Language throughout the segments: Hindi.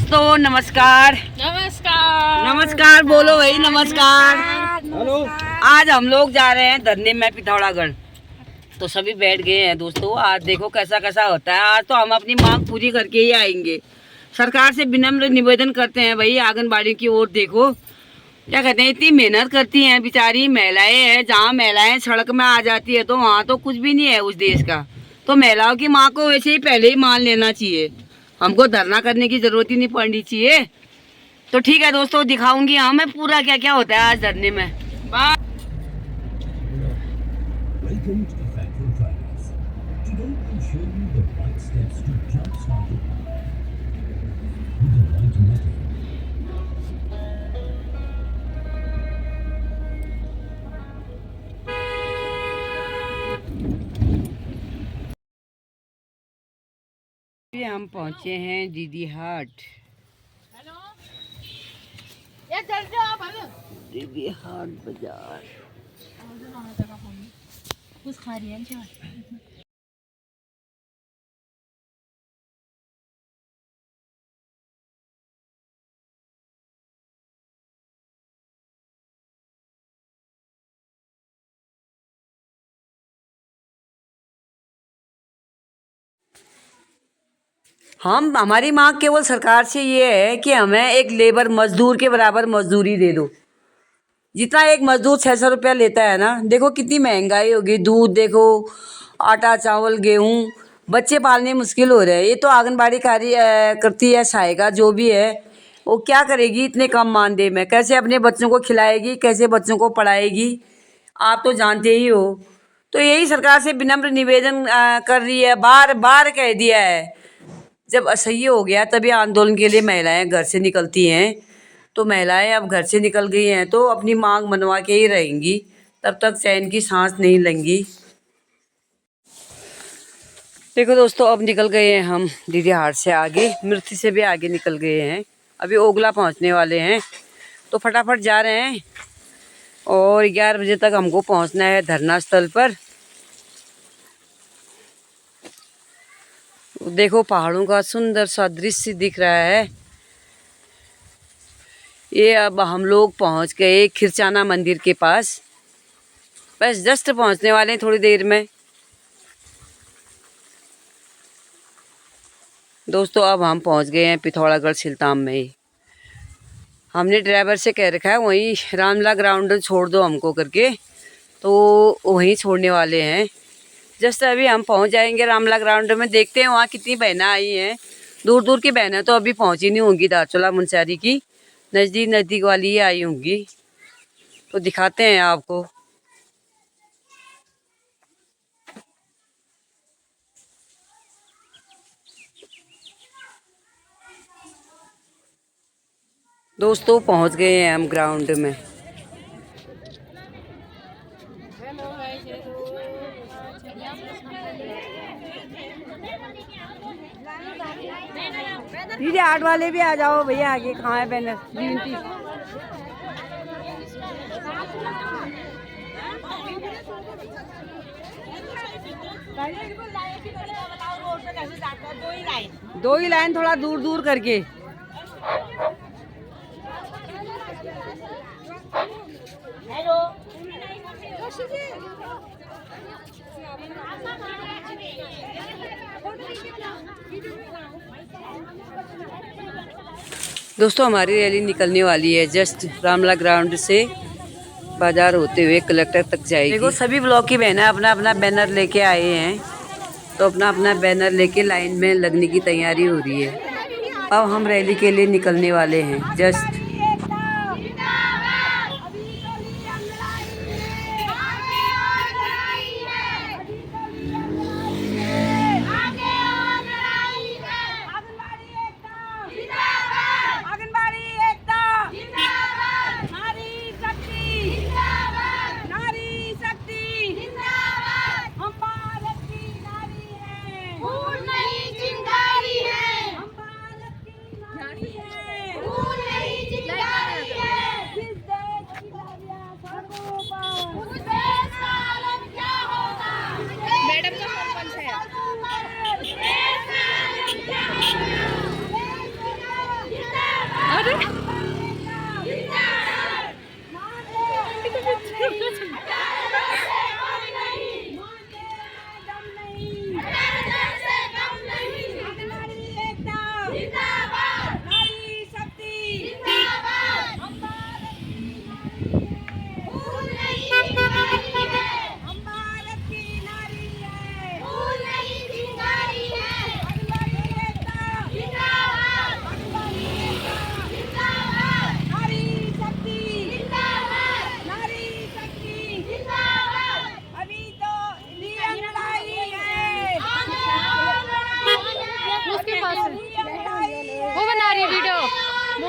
दोस्तों नमस्कार। नमस्कार नमस्कार बोलो भाई, नमस्कार। हेलो। आज हम लोग जा रहे हैं धरने में पिथौरागढ़। तो सभी बैठ गए हैं दोस्तों। आज देखो कैसा कैसा होता है। आज तो हम अपनी मांग पूरी करके ही आएंगे। सरकार से विनम्र निवेदन करते हैं भाई, आंगनबाड़ी की ओर देखो, क्या कहते हैं, इतनी मेहनत करती हैं बेचारी महिलाएं हैं। जहाँ महिलाएं सड़क में आ जाती है तो वहाँ तो कुछ भी नहीं है उस देश का। तो महिलाओं की माँ को वैसे ही पहले ही मान लेना चाहिए। हमको धरना करने की जरूरत ही नहीं पड़नी चाहिए। तो ठीक है दोस्तों, दिखाऊंगी हमें पूरा क्या क्या होता है आज धरने में। बाय। हम पहुंचे हैं दीदी हाट। दीदी हाट बाजार। कुछ खा रही है। हमारी मांग केवल सरकार से ये है कि हमें एक लेबर मजदूर के बराबर मजदूरी दे दो। जितना एक मजदूर 600 रुपया लेता है ना, देखो कितनी महंगाई होगी। दूध देखो, आटा चावल गेहूँ, बच्चे पालने मुश्किल हो रहे हैं। ये तो आंगनबाड़ी कार्य करती है, सहायिका जो भी है, वो क्या करेगी इतने कम मानदेय में? कैसे अपने बच्चों को खिलाएगी, कैसे बच्चों को पढ़ाएगी? आप तो जानते ही हो। तो यही सरकार से विनम्र निवेदन कर रही है, बार बार कह दिया है। जब असह्य हो गया तभी आंदोलन के लिए महिलाएं घर से निकलती हैं। तो महिलाएं अब घर से निकल गई हैं तो अपनी मांग मनवा के ही रहेंगी, तब तक चैन की सांस नहीं लेंगी। देखो दोस्तों, अब निकल गए हैं हम दीदी हाट से आगे, मिर्ची से भी आगे निकल गए हैं। अभी ओगला पहुंचने वाले हैं तो फटाफट जा रहे हैं। और 11 बजे तक हमको पहुंचना है धरना स्थल पर। देखो पहाड़ों का सुंदर सा दृश्य दिख रहा है। ये अब हम लोग पहुंच गए खिरचाना मंदिर के पास। बस जस्ट पहुंचने वाले हैं थोड़ी देर में। दोस्तों अब हम पहुंच गए हैं पिथौरागढ़ सिलताम में ही। हमने ड्राइवर से कह रखा है वहीं रामला ग्राउंड छोड़ दो हमको करके, तो वहीं छोड़ने वाले हैं। जस्ट अभी हम पहुंच जाएंगे रामला ग्राउंड में। देखते हैं वहाँ कितनी बहनें आई हैं। दूर दूर की बहनें तो अभी पहुंची नहीं होंगी, दारचूला मुनस्यारी की नज़दीक नज़दीक वाली ही आई होंगी। तो दिखाते हैं आपको। दोस्तों पहुंच गए हैं हम ग्राउंड में। दीदी आर्ट वाले भी आ जाओ भैया, आगे कहाँ है बैनर? दो ही लाइन थोड़ा दूर दूर करके। हेलो दोस्तों, हमारी रैली निकलने वाली है। जस्ट रामला ग्राउंड से बाजार होते हुए कलेक्टर तक जाएगी। देखो सभी ब्लॉक की बहनें अपना अपना बैनर लेके आए हैं, तो अपना अपना बैनर लेके लाइन में लगने की तैयारी हो रही है। अब हम रैली के लिए निकलने वाले हैं। जस्ट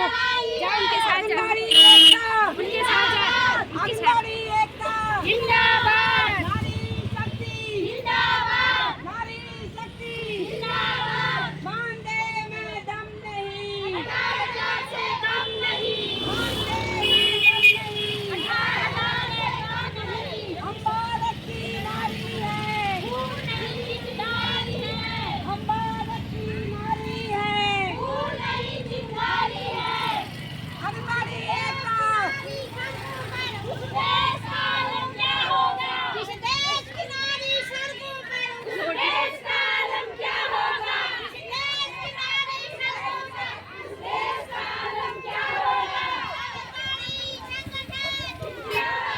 जाओ उनके साथ जाओ, उनके साथ जाओ, उनके साथ। जिंदाबाद नारी शक्ति, जिंदाबाद नारी शक्ति, जिंदाबाद। मानदेय में दम नहीं, 18,000 से कम नहीं, मानदेय में दम नहीं, 18,000 से कम नहीं। हम भारत की नारी है, खून नहीं चिंगारी है, हम भारत की नारी है, खून नहीं चिंगारी है। हमारी एकता, उस देश का आलम क्या होगा, जिस देश की नारी सड़कों पर, उस देश का आलम क्या होगा, जिस देश की नारी सड़कों पर, उस देश का आलम क्या होगा। नारी संगठन जिंदाबाद,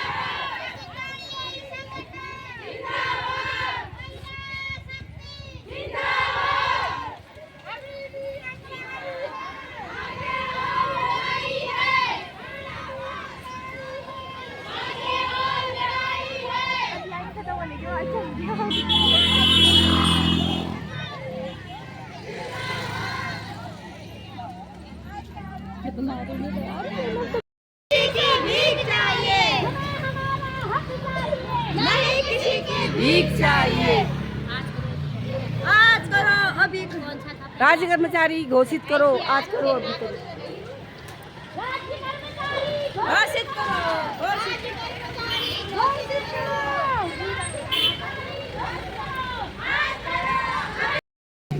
नारी संगठन जिंदाबाद, जिंदाबाद। अभी भी आगे और लड़ाई है, आगे और लड़ाई है। किसी की भीख चाहिए, नहीं किसी की भीख चाहिए। आज करो अभी। राज्य कर्मचारी घोषित करो, आज करो, अभी करो। घोषित करो, घोषित घोषित करो।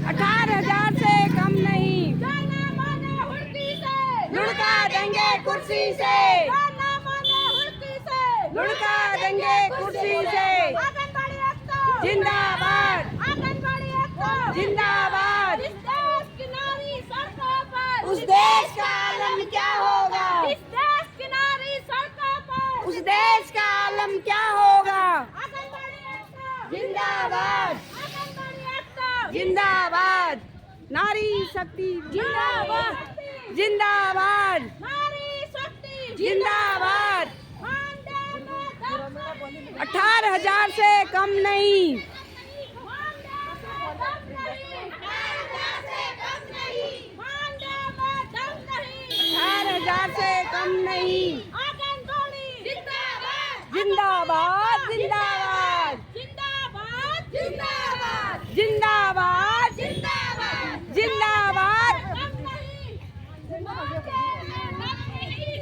18,000 से कम नहीं, जाना माने हुड़की से, लुढ़का देंगे कुर्सी से, जाना माने हुड़की से, लुढ़का देंगे कुर्सी से। आंगनबाड़ी एकता, जिंदाबाद, आंगनबाड़ी एकता, जिंदाबाद। इस देश की नारी सड़कों पर, उस देश का आलम क्या होगा, इस देश की नारी सड़कों पर, उस देश का आलम क्या होगा। आंगनबाड़ी एकता, जिंदाबाद, आंगनबाड़ी एकता, जिंदाबाद। नारी शक्ति जिंदाबाद, जिंदाबाद, नारी शक्ति जिंदाबाद। मानदेय में दम नहीं, 18,000 से कम नहीं, मानदेय में दम नहीं, 18,000 से कम नहीं, मानदेय में दम नहीं, 18,000 से कम नहीं। आंगनबाड़ी जिंदाबाद, जिंदाबाद, जिंदाबाद, जिंदाबाद, जिंदाबाद, जिंदाबाद, जिंदाबाद। जिंदाबाद। दम नहीं, मानदेय में दम नहीं।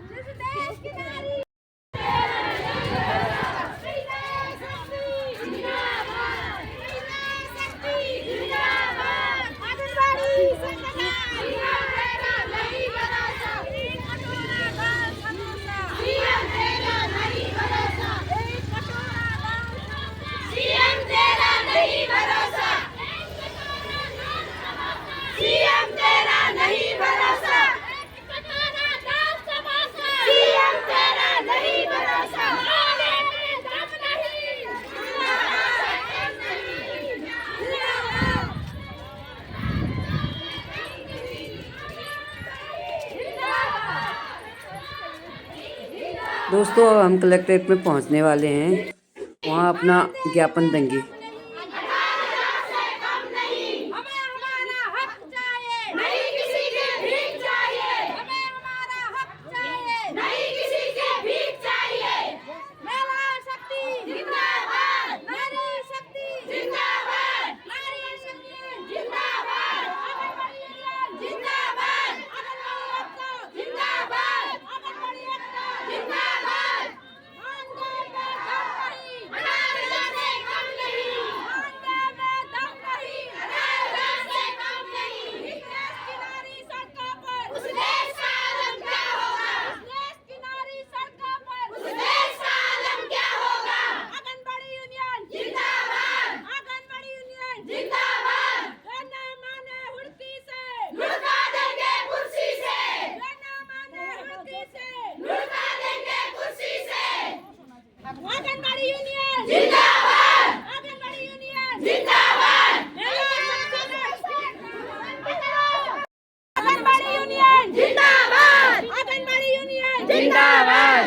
जिस देश की नारी दोस्तों, अब हम कलेक्ट्रेट में पहुंचने वाले हैं, वहां अपना ज्ञापन देंगे। हमें हमारा हक चाहिए, नहीं किसी के भीख चाहिए। हमें हमारा हक चाहिए, नहीं किसी के भीख चाहिए। महिला शक्ति जिंदाबाद, नारी शक्ति जिंदाबाद, नारी शक्ति जिंदाबाद, आंगनबाड़ी जिंदाबाद, आंगनबाड़ी एकता जिंदाबाद, आंगनबाड़ी एकता जिंदाबाद। मानदेय में दम नहीं, 18,000 से कम नहीं, मानदेय में दम नहीं, 18,000 से कम नहीं। इस देश की नारी सड़कों पर, उस देश का आलम क्या होगा, इस देश की नारी सड़कों पर, उस देश का आलम क्या होगा। आंगनबाड़ी यूनियन जिंदाबाद, आंगनबाड़ी यूनियन जिंदाबाद। जाना माने हुड़की से, लुढ़का देंगे कुर्सी से, जाना माने हुड़की से, लुढ़का देंगे कुर्सी से। आंगनबाड़ी यूनियन जिंदाबाद, आंगनबाड़ी यूनियन जिंदाबाद। आंगनबाड़ी यूनियन जिंदाबाद, आंगनबाड़ी यूनियन जिंदाबाद।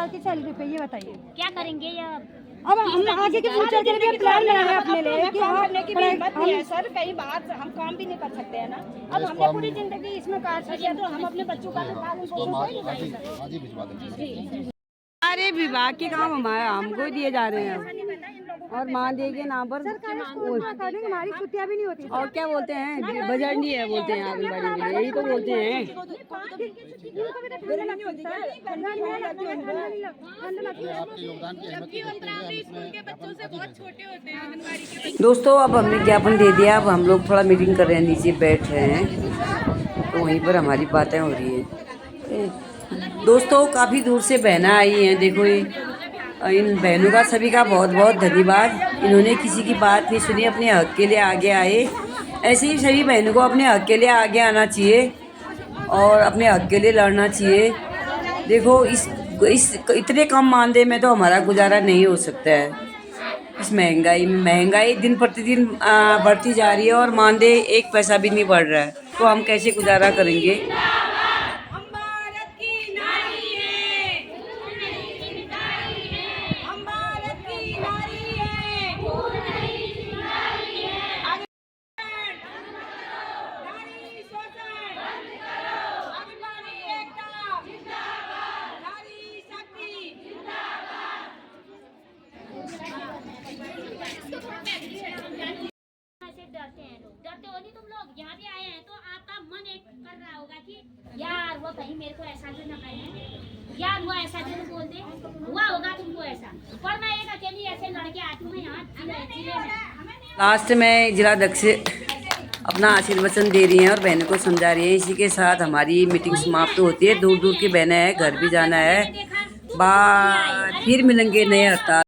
की सैलरी पे ये बताइए क्या करेंगे ये अब हम आगे के फ्यूचर के लिए प्लान बनाए अपने लिए कि हम करने की भी हिम्मत नहीं है सर, कई बार हम काम भी नहीं कर सकते हैं ना। अब हमने पूरी जिंदगी इसमें काट लिया तो हम अपने बच्चों का तो पालन पोषण सारे विभाग के काम हमारे हमको ही दिए जा रहे हैं और मानदेय के नाम पर अकॉर्डिंग हमारी छुट्टियां भी नहीं होती। और क्या बोलते हैं बजट नहीं है बोलते हैं आंगनबाड़ी में, यही तो बोलते हैं। दोस्तों अब हमने ज्ञापन दे दिया, अब हम लोग थोड़ा मीटिंग कर रहे हैं, नीचे बैठ रहे हैं तो वहीं पर हमारी बातें हो रही हैं। दोस्तों काफ़ी दूर से बहनें आई हैं, देखो ये इन बहनों का सभी का बहुत बहुत धन्यवाद। इन्होंने किसी की बात नहीं सुनी, अपने हक के लिए आगे आए। ऐसे ही सभी बहनों को अपने हक के लिए आगे आना चाहिए और अपने हक के लिए लड़ना चाहिए। देखो इस इतने कम मानदेय में तो हमारा गुजारा नहीं हो सकता है। इस महंगाई में, महंगाई दिन प्रतिदिन बढ़ती जा रही है और मानदेय एक पैसा भी नहीं बढ़ रहा है, तो हम कैसे गुजारा करेंगे। डरते हैं लोग, डरते हो नहीं तुम लोग। यहाँ भी आए हैं तो आपका मन एक कर रहा होगा कि यार वो कहीं मेरे को ऐसा तो न कहे, यार वो ऐसा तो बोल दे, हुआ होगा तुमको ऐसा। पर मैं एक अकेली ऐसे लड़के आती हूँ यहाँ जिले में। लास्ट में जिलाध्यक्ष अपना आशीर्वचन दे रही हैं और बहनों को समझा रही हैं। इसी के साथ हमारी मीटिंग समाप्त होती है। दूर दूर की बहनें हैं, घर भी जाना है। बाय, फिर मिलेंगे नए हड़ताल।